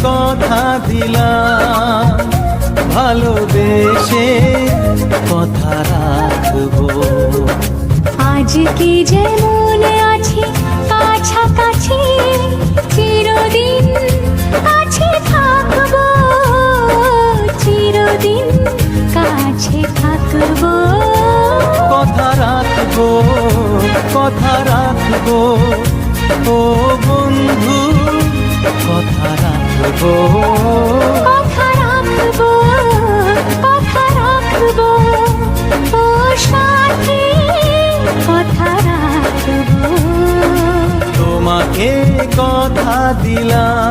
কথা দিলাম, ভালোবেসে কথা রাখবো। আজকে যেমন আছি কাছাকাছি, চিরদিন কাছে থাকবো, চিরদিন কাছে থাকবো। কথা রাখবো, কথা রাখবো, ও বন্ধু কথা রাখবো। কথা রাখবো, কথা রাখবো, ও সাথী কথা রাখবো। তোমাকে কথা দিলাম।